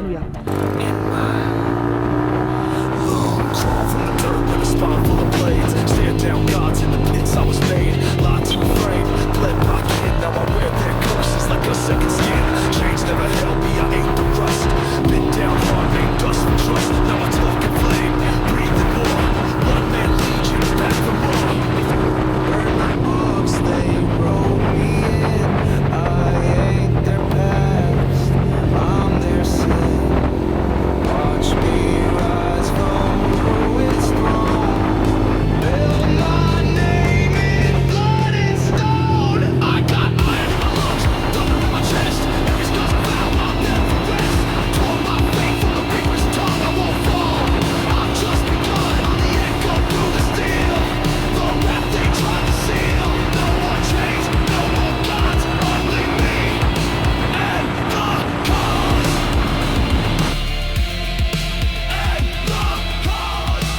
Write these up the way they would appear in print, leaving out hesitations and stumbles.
kuya. Crawl from the dirt like a spawn full of blades. Stare down gods in the pits I was made. Locked to a frame, bled my kin. Now I wear their curses like a second skin. Chains never held me, I ate the rust. Been down hard, made dust for trust. Now I talk and flame, breathing more. One man legion, back for more. Burn my books, they roll me in. I ain't their past, I'm their sin. Watch me rise from ruins throne. Build my name in blood and stone. I got iron in my lungs, thunder in my chest. Every scar's a vow, I'll never rest. Tore my fate from the reaper's tongue, I won't fall. I've just begun, I'm the echo through the steel. The rap they tried to seal. No more chains, no more gods, only me and the cause. And the cause.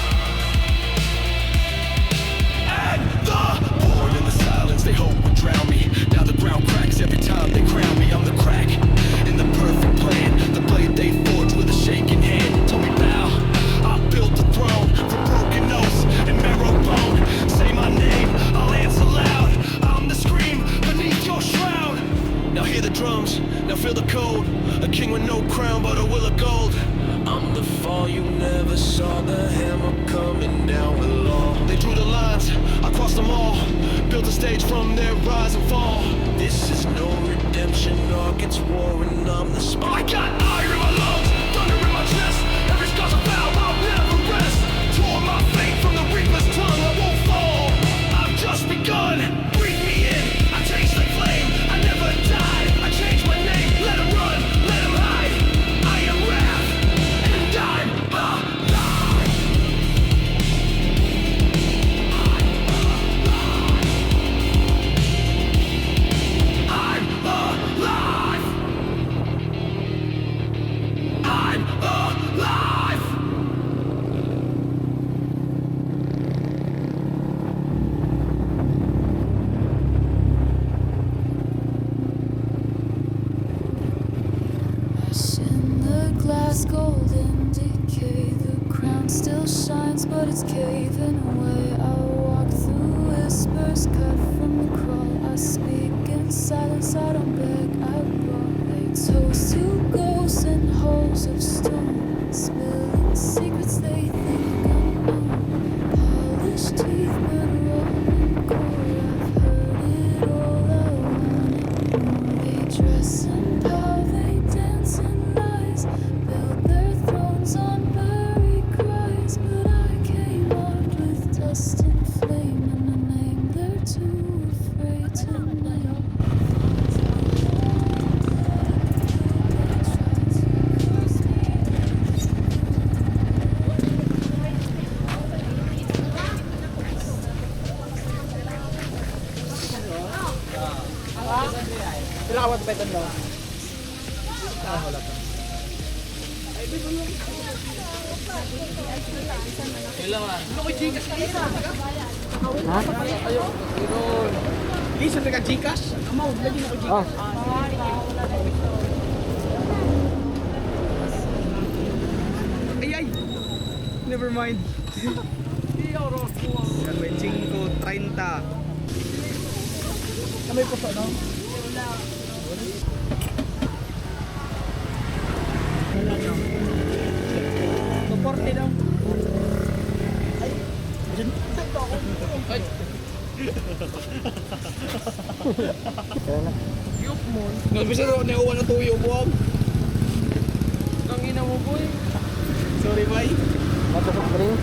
And the born in the silence, they hope would drown me. Now the ground cracks every time they crown me. I'm the crack in the perfect plan. The blade they forged with a shaking hand. Told me bow, I built the throne from broken notes and marrow bone. Say my name, I'll answer loud. I'm the scream beneath your shroud. Now hear the drums, now feel the cold. A king with no crown but a will of gold. I'm the fall you never saw, the hammer coming down with law. They drew the lines, I crossed them all. Built a stage from their rise and fall. This is no redemption arc, it's war and I'm the spy. I got iron in my lungs, thunder in my chest. Every scar's a vow, I'll never rest. Tore my fate from the reaper's tongue, I won't fall. I've just begun, breathe me in. I taste like flame, I never died. I changed my name, let 'em run, let 'em hide. I am wrath, and I'm alive. I'm alive. I'm alive. In the glass, golden decay. The crown still shines, but it's caving away. I walk through whispers, cut from the crawl. I speak in silence, I don't beg, I brawl. They toast to ghosts and holes of stone, spilling secrets they think unknown. Polished teeth, but rolling core. I've heard it all, I want it more. They dress in power, they dance in lies, build their thrones on buried cries. But I came armed with dust and flame, and a name they're too afraid to name. Silawat ba ito, no? Wala pa. Ha? Hindi, sa taga Gcash? Amaw, lagi na ko Gcash. Ay, ay! Never mind. Yan, may 5.30. May puso, no? Suporte daw. Ay, dyan. Ay. Yup mo. Nabisa ro, nauwan na tuyo mo. Kangina mo, boy. Sorry, bye. Matusok rin.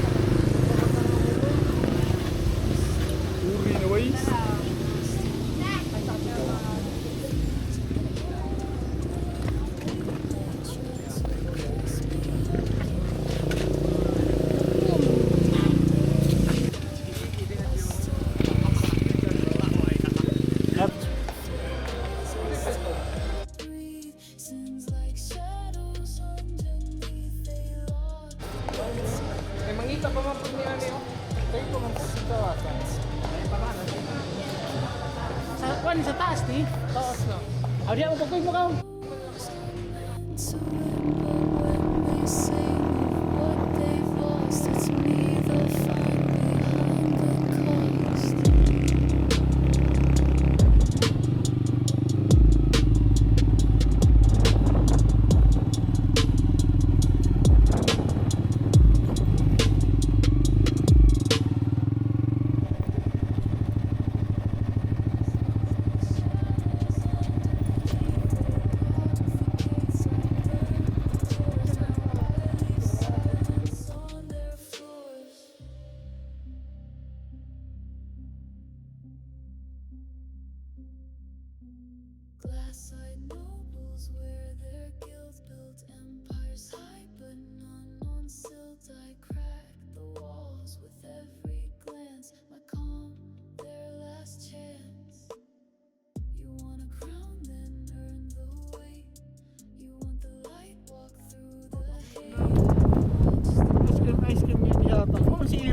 Uri na, boy. Mangita pa man po niya niyo. Kayo po man po sa tawasan. Sa kwan, sa taas ni? Taas na. Aw, di ako pagkoy mo ka.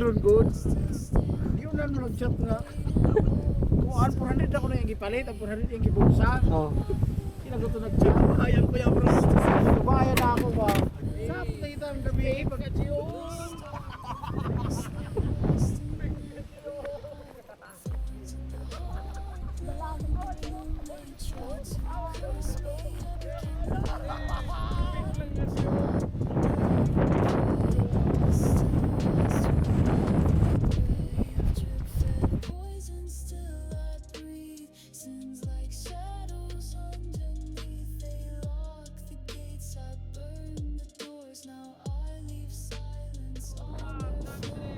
karon good. Di ko na nag-chat nga. Kuan 400 ako na yung gipalit, ang 400 yung gibuksa. Oh. Sila ko to nag-chat. Ayan ko yan bro. Kabayan na ako ba? Sap na ito ang gabi. Pagka-chiyo. Poison still I breathe. Sins like shadows underneath. They lock the gates. I burn the doors. Now I leave silence on the floor.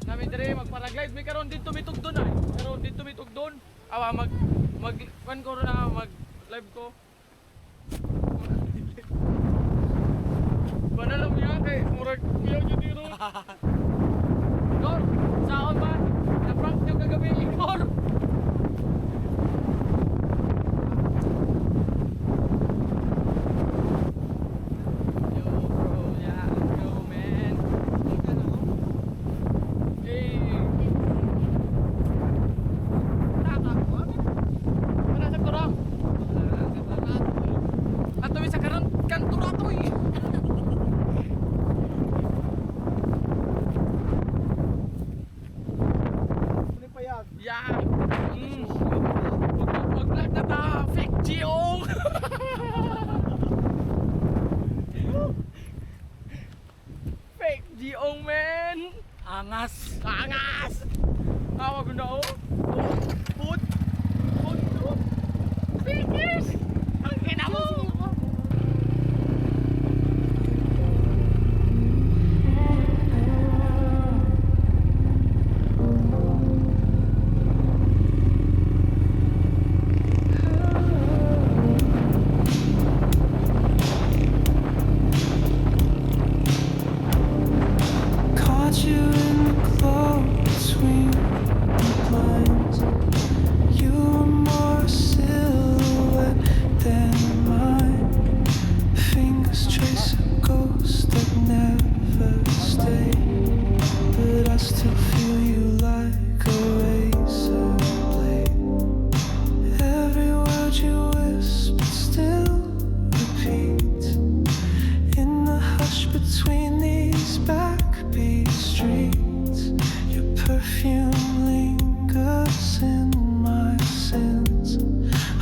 Namin dire magparaglide may karon dito mitugdon ay. Karon dito mitugdon. Awa mag kan ko na mag live ko. Banalam niya kay murag miyaw jud dito. Gor, saon ba? Na prank yung kagabi Igor. Yo bro, yeah, let's go man. Hey. Mana sa kurang? Ato sa karon kanto na to eh. Ano pa yan? Yeah. Wag lang na ta fake Giong. Fake Giong man. Angas. Angas. Awag na oh. Food. Food. Fingers. Ang ina mo. Caught you in the glow between the blinds. You were more silhouette than mine. Fingers trace a ghost that never stayed, but I still feel you like a razor blade. Every word you whisper still repeats in the hush between these backbeat streets. Your perfume lingers in my sins,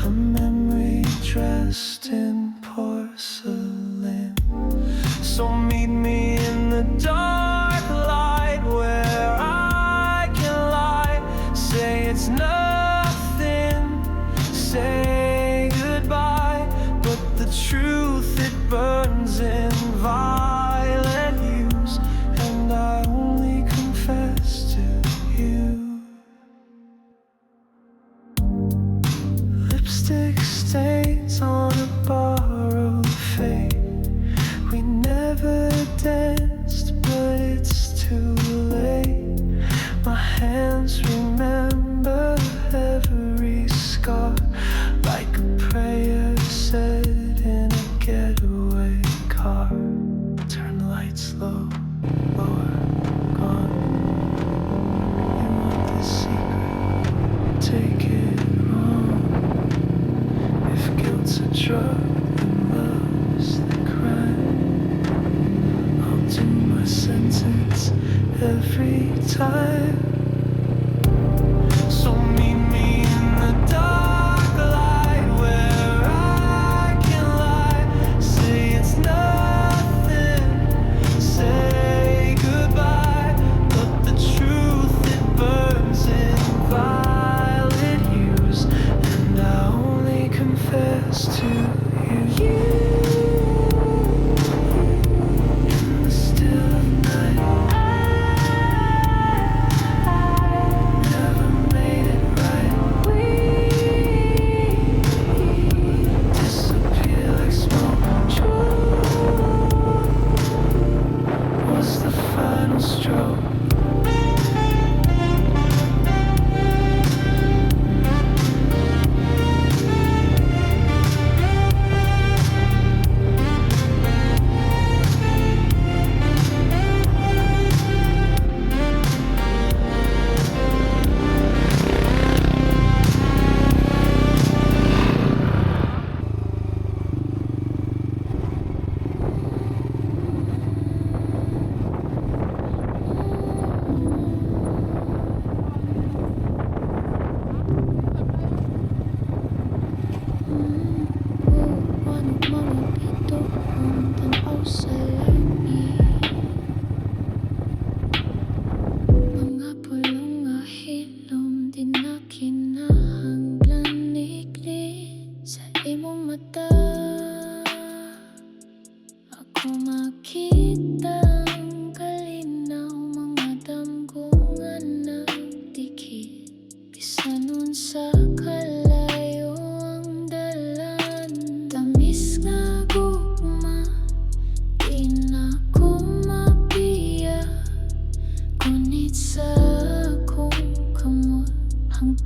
a memory dressed in porcelain. So meet me in the dark light where I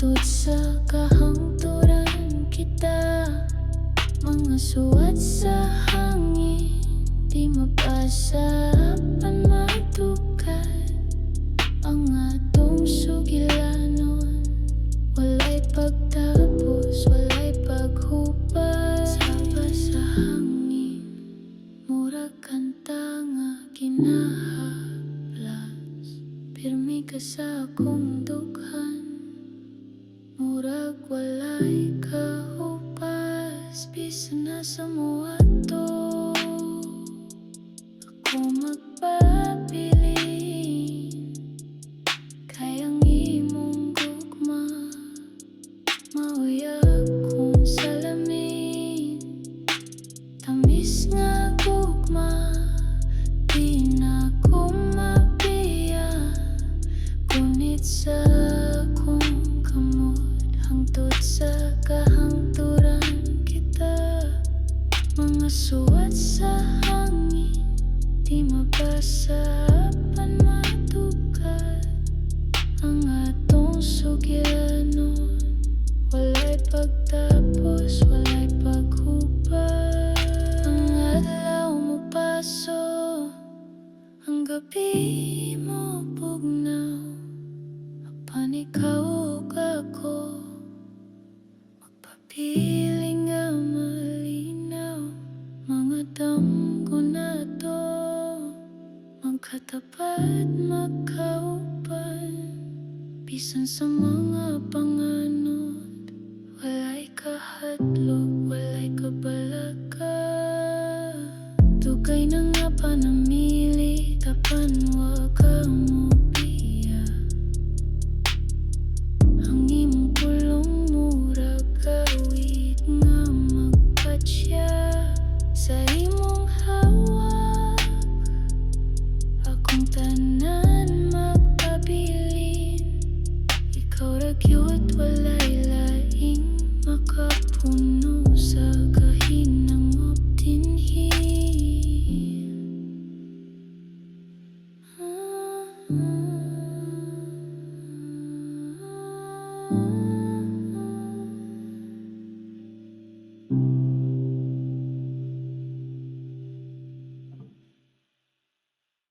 Hangtod sa kahangturan kita, mga suwat sa hangin, di mabasa apan matugkad. Ang atong sugilanon, walay pagtapos, walay paghubad. Saba sa hangin, murag kanta nga kinahaplas. Pirmi ka sa akong dughan, murag walay kaupas. Bisan na sa muato, ako magpabilin. Kayang imong gugma, mauya kong salamin. Tamis nga gugma, di na ko mabiya. Ngunit sa akong kamot, hangtod sa kahangturan kita, mga suwat sa hangin, di mabasa apan matugkad. Ang atong sugilanon, walay pagtapos, walay paghubad. Ang adlaw mo paso, ang gabi mo pugnaw. Apan ikaw ug ako, magpapiling nga malinaw. Mga damgo na to, magkatapat, magkauban. Bisan sa mga panganod, walay kahadlok, walay kabalaga. Dugay na nga panamili, tapan wa ka mo biya. Ang imong pulong murag awit nga magpatya. Sa imong hawak, akong tanan magpabilin. Ikaw ra gyud walay laing makapuno sa kahinangop dinhi.